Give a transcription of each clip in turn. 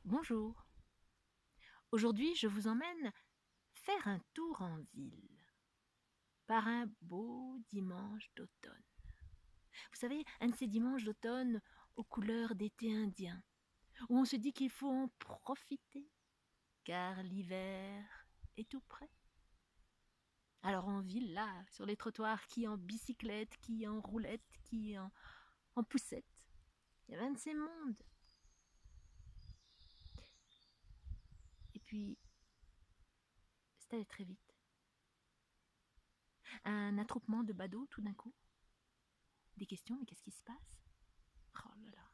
Bonjour. Aujourd'hui, je vous emmène faire un tour en ville par un beau dimanche d'automne. Vous savez, un de ces dimanches d'automne aux couleurs d'été indien, où on se dit qu'il faut en profiter, car l'hiver est tout près. Alors en ville, là, sur les trottoirs, qui en bicyclette, qui en roulette, qui en poussette, il y a un de ces mondes. Et puis, c'est allé très vite. Un attroupement de badauds tout d'un coup. Des questions, mais qu'est-ce qui se passe? Oh là là.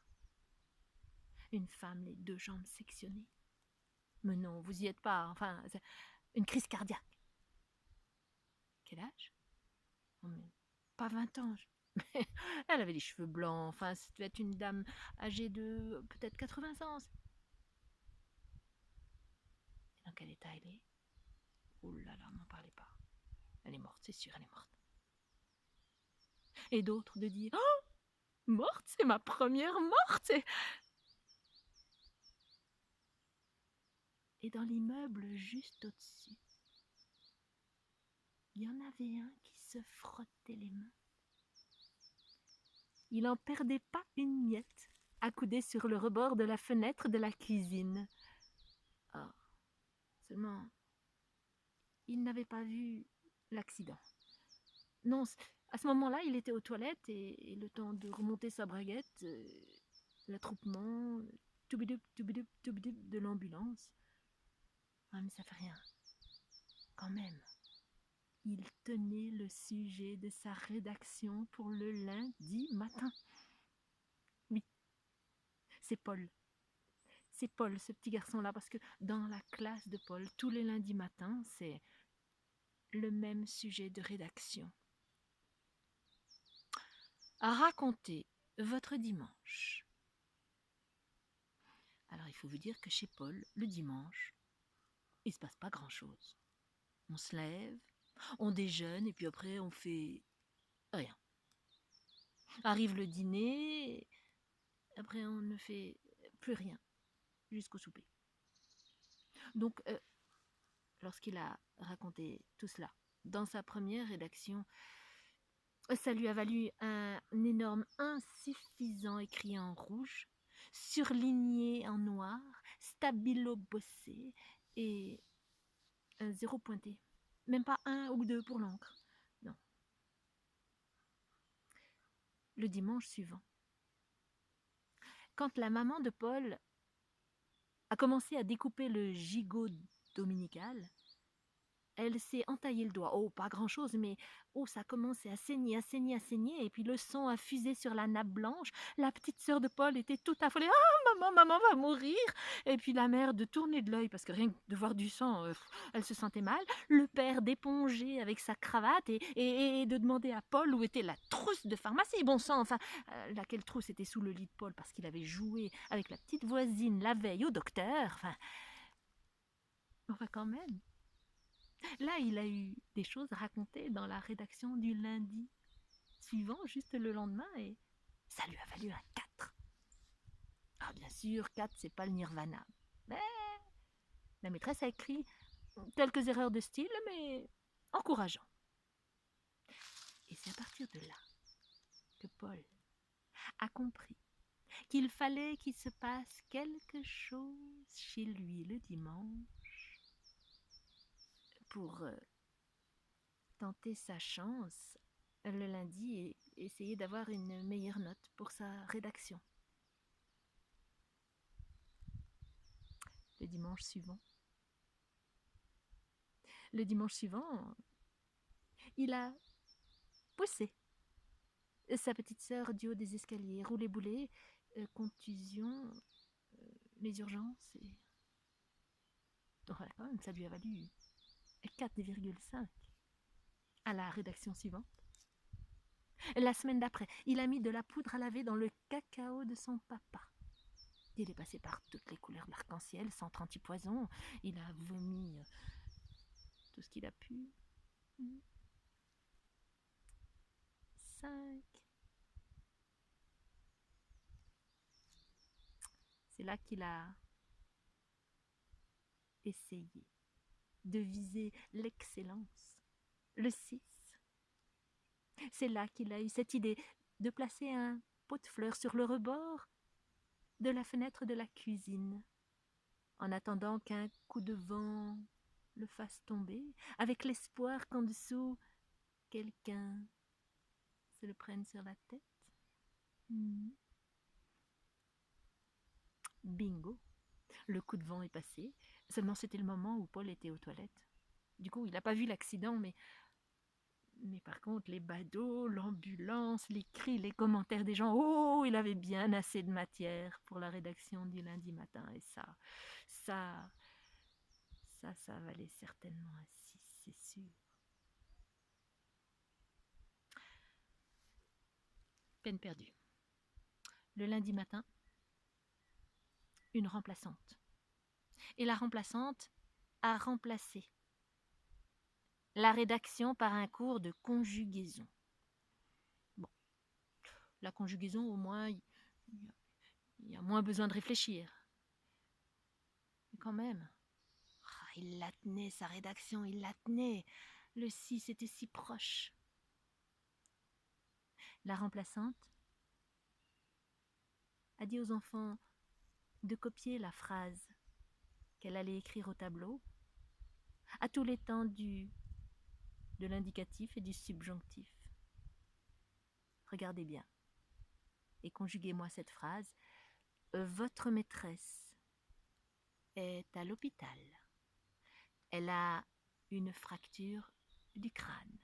Une femme, les deux jambes sectionnées. Mais non, vous y êtes pas. Enfin, une crise cardiaque. Quel âge? Oh, mais pas 20 ans. Elle avait les cheveux blancs. Enfin, ça devait être une dame âgée de peut-être 80 ans. Et dans quel état elle est? Oh là là, n'en parlez pas. Elle est morte, c'est sûr, elle est morte. Et d'autres de dire: oh, morte, c'est ma première morte. Et dans l'immeuble juste au-dessus, il y en avait un qui se frottait les mains. Il n'en perdait pas une miette, accoudé sur le rebord de la fenêtre de la cuisine. Ah, seulement, il n'avait pas vu l'accident. Non, à ce moment-là, il était aux toilettes et le temps de remonter sa braguette, l'attroupement, toubidoup de l'ambulance. Ah, mais ça fait rien. Quand même, il tenait le sujet de sa rédaction pour le lundi matin. Oui, c'est Paul. C'est Paul, ce petit garçon-là, parce que dans la classe de Paul, tous les lundis matins, c'est le même sujet de rédaction. À raconter votre dimanche. Alors, il faut vous dire que chez Paul, le dimanche, il ne se passe pas grand-chose. On se lève, on déjeune, et puis après, on fait rien. Arrive le dîner, après, on ne fait plus rien, jusqu'au souper. Donc, lorsqu'il a raconté tout cela, dans sa première rédaction, ça lui a valu un énorme insuffisant écrit en rouge, surligné en noir, stabilo bossé et un zéro pointé. Même pas un ou deux pour l'encre. Non. Le dimanche suivant, quand la maman de Paul a commencé à découper le gigot dominical, elle s'est entaillé le doigt. Oh, pas grand-chose, mais oh, ça a commencé à saigner, à saigner, à saigner. Et puis le sang a fusé sur la nappe blanche. La petite sœur de Paul était toute affolée. Ah, maman va mourir. Et puis la mère de tourner de l'œil, parce que rien que de voir du sang, elle se sentait mal. Le père d'éponger avec sa cravate et de demander à Paul où était la trousse de pharmacie. Bon sang, enfin, laquelle trousse était sous le lit de Paul parce qu'il avait joué avec la petite voisine la veille au docteur. Enfin quand même. Là, il a eu des choses racontées dans la rédaction du lundi suivant, juste le lendemain, et ça lui a valu un 4. Ah, bien sûr, 4, c'est pas le nirvana. Mais la maîtresse a écrit quelques erreurs de style, mais encourageant. Et c'est à partir de là que Paul a compris qu'il fallait qu'il se passe quelque chose chez lui le dimanche pour tenter sa chance le lundi et essayer d'avoir une meilleure note pour sa rédaction. Le dimanche suivant. Le dimanche suivant, il a poussé sa petite sœur du haut des escaliers, roulé-boulé, contusion, les urgences. Et... ouais, quand même, ça lui a valu 4,5 à la rédaction suivante. La semaine d'après, il a mis de la poudre à laver dans le cacao de son papa. Il est passé par toutes les couleurs de l'arc-en-ciel, centre antipoison. Il a vomi tout ce qu'il a pu. 5. C'est là qu'il a essayer de viser l'excellence, le 6. C'est là qu'il a eu cette idée de placer un pot de fleurs sur le rebord de la fenêtre de la cuisine, en attendant qu'un coup de vent le fasse tomber, avec l'espoir qu'en dessous, quelqu'un se le prenne sur la tête. Bingo! Le coup de vent est passé, seulement c'était le moment où Paul était aux toilettes. Du coup, il n'a pas vu l'accident, mais par contre, les badauds, l'ambulance, les cris, les commentaires des gens, oh, il avait bien assez de matière pour la rédaction du lundi matin. Et ça valait certainement un 6, c'est sûr. Peine perdue. Le lundi matin, une remplaçante. Et la remplaçante a remplacé la rédaction par un cours de conjugaison. Bon, la conjugaison, au moins, il y a moins besoin de réfléchir. Mais quand même, il la tenait, sa rédaction, il la tenait. Le 6 était si proche. La remplaçante a dit aux enfants de copier la phrase qu'elle allait écrire au tableau à tous les temps de l'indicatif et du subjonctif. Regardez bien et conjuguez-moi cette phrase. Votre maîtresse est à l'hôpital. Elle a une fracture du crâne.